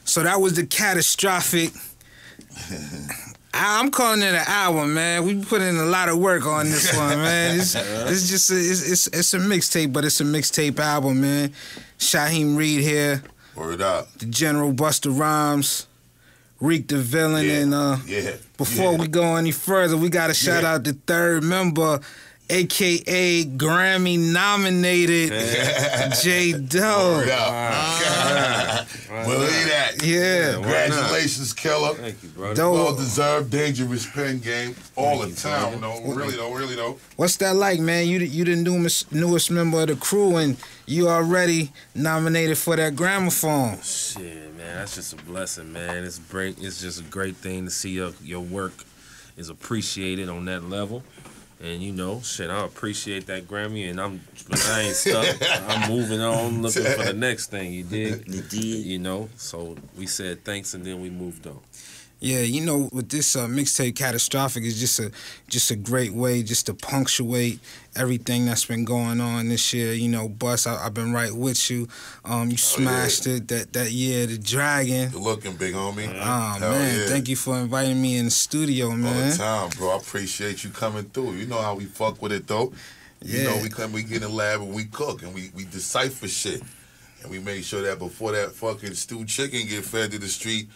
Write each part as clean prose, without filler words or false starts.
So that was the catastrophic. I'm calling it an album, man. We put in a lot of work on this one, man. It's just it's a mixtape, but it's a mixtape album, man. Shaheem Reid here. Word up. The General Busta Rhymes. Reek the villain, and before we go any further, we got to shout out the third member, a.k.a. Grammy-nominated J. Doe. Believe that. Yeah. Congratulations, Killer. Thank you, brother. Well-deserved, dangerous pen game all the time, though. Really though. What's that like, man? You the newest member of the crew, and you already nominated for that gramophone. Shit, man, that's just a blessing, man. It's just a great thing to see your work is appreciated on that level. And you know, shit, I appreciate that Grammy, and I ain't stuck. I'm moving on, looking for the next thing. You dig? You did. You know, so we said thanks, and then we moved on. Yeah, you know, with this mixtape, Catastrophic is just a great way just to punctuate everything that's been going on this year. You know, Bus, I've been right with you. You smashed it that year, The Dragon. Good looking, big homie. Man, thank you for inviting me in the studio, man. All the time, bro. I appreciate you coming through. You know how we fuck with it, though. You know, we get in the lab and we cook and we decipher shit. And we make sure that before that fucking stewed chicken get fed to the street,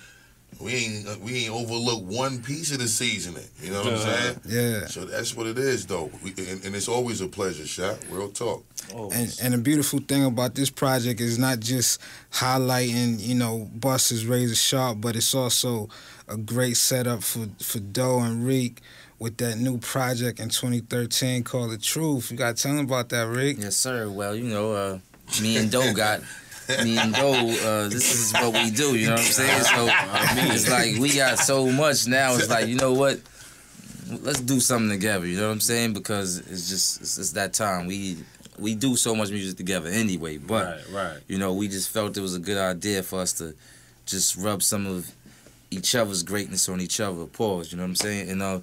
we ain't overlook one piece of the seasoning. You know what I'm saying? Yeah. So that's what it is, though. And it's always a pleasure, Shot. Real talk. And the beautiful thing about this project is not just highlighting, you know, Busta's Razor Sharp, but it's also a great setup for Doe and Reek with that new project in 2013 called The Truth. You got to tell them about that, Reek. Yes, sir. Well, you know, me and Doe this is what we do, you know what I'm saying? So it's like we got so much now, it's like, you know what? Let's do something together, you know what I'm saying? Because it's that time. We do so much music together anyway, but you know, we just felt it was a good idea for us to just rub some of each other's greatness on each other. Pause, you know what I'm saying? And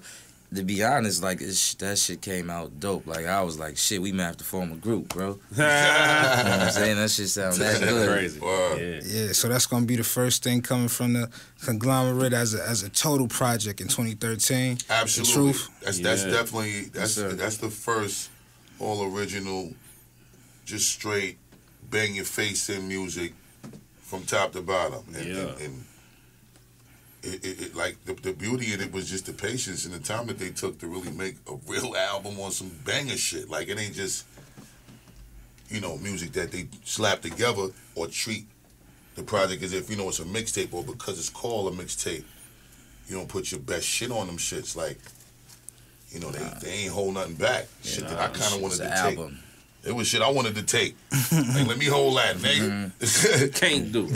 to be honest, like, that shit came out dope. Like, I was like, shit, we might have to form a group, bro. You know what I'm saying? That shit sounds that good. Crazy. Wow. Yeah, so that's gonna be the first thing coming from the conglomerate as a total project in 2013. Absolutely. The Truth. That's definitely that's the first all original, just straight bang your face in music from top to bottom. And it like the beauty in it was just the patience and the time that they took to really make a real album on some banger shit. Like, it ain't just, you know, music that they slap together or treat the project as if, you know, it's a mixtape, or because it's called a mixtape, you don't put your best shit on them shits. Like, you know, they ain't hold nothing back. Shit that I kind of wanted to take. Album. It was shit I wanted to take. Like, let me hold that, nigga. Can't do.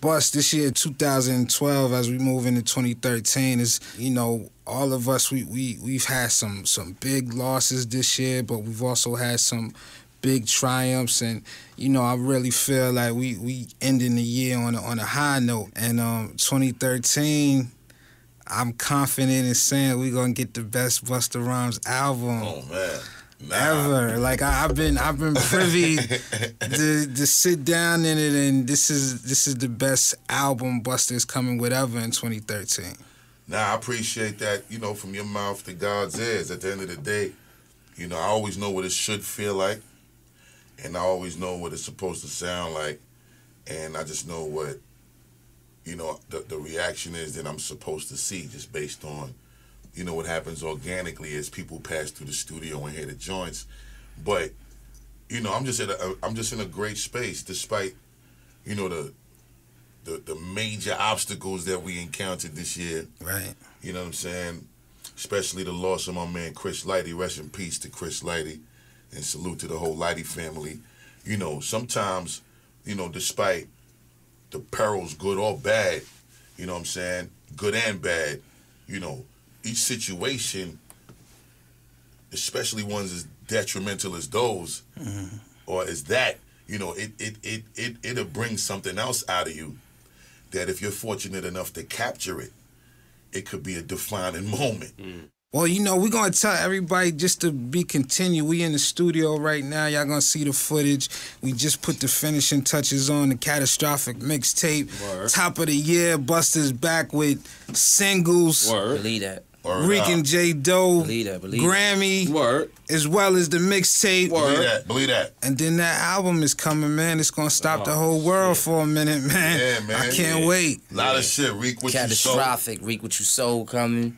Bust, this year, 2012, as we move into 2013, is, you know, all of us, we've had some big losses this year, but we've also had some big triumphs, and, you know, I really feel like we ending the year on a high note. And 2013, I'm confident in saying we're gonna get the best Busta Rhymes album. Oh, man. Ever. Like, I've been privy to sit down in it, and this is the best album Busta's coming with ever in 2013. Nah, I appreciate that, you know, from your mouth to God's ears. At the end of the day, you know, I always know what it should feel like, and I always know what it's supposed to sound like, and I just know what, you know, the reaction is that I'm supposed to see, just based on, you know, what happens organically as people pass through the studio and hear the joints. But, you know, I'm just in a great space, despite, you know, the major obstacles that we encountered this year. Right. You know what I'm saying? Especially the loss of my man Chris Lighty. Rest in peace to Chris Lighty, and salute to the whole Lighty family. You know, sometimes, you know, despite the perils, good or bad, you know what I'm saying, good and bad, you know, each situation, especially ones as detrimental as those, or as that, you know, it'll bring something else out of you that if you're fortunate enough to capture it, it could be a defining moment. Well, you know, we're going to tell everybody just to be continued. We in the studio right now. Y'all going to see the footage. We just put the finishing touches on the Catastrophic mixtape. Top of the year, Busta's back with singles. Believe that. Reek and J. Doe. Believe that. Grammy. As well as the mixtape. Believe that. And then that album is coming, man. It's going to stop the whole world for a minute, man. Yeah, man. I can't wait. A lot of shit. Reek what you sold. Catastrophic. Reek what you sold coming.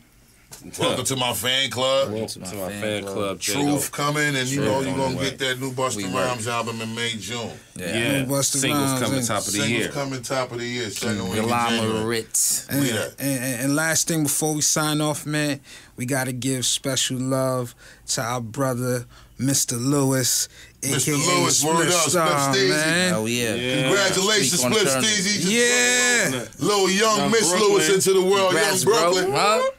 Welcome to my fan club. Welcome to my fan club. Truth coming, and you know you're gonna get that new Busta Rhymes album in May, June. Yeah. New Busta Singles Rhymes coming top of the year. Singles coming top of the year. Second week in January. And last thing before we sign off, man, we gotta give special love to our brother, Mr. Lewis. Mr. Lewis, word up, Split Steezy. Man. Oh, yeah. Congratulations, Split Steezy. Yeah. Little young Miss Lewis into the world, Congrats, young Brooklyn. Bro. Huh?